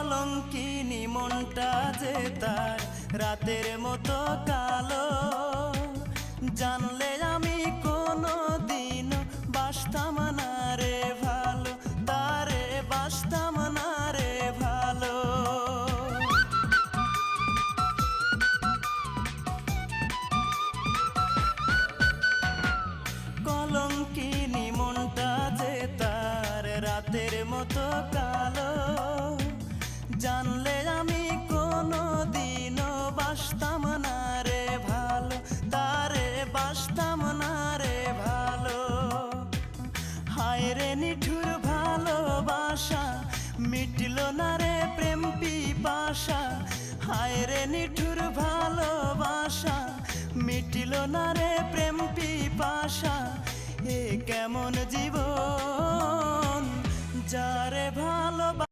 কলঙ্কিনী মনটা যে তার রাতের মতো কালো, জানলে আমি কোনো দিন বাসতাম না রে ভালো, তারে বাসতাম না রে ভালো। কলঙ্কিনী মনটা যে তার রাতের মতো কালো, জানলে আমি কোনো দিনও বাসতাম না রে ভালো, তারে বাসতাম না রে ভালো। হায় রে নিঠুর ভালোবাসা, মিটল না রে প্রেম পিপাসা। হায় রে নিঠুর ভালোবাসা, মিটল না রে প্রেম পিপাসা। এ কেমন জীবন যারে ভালোবাসা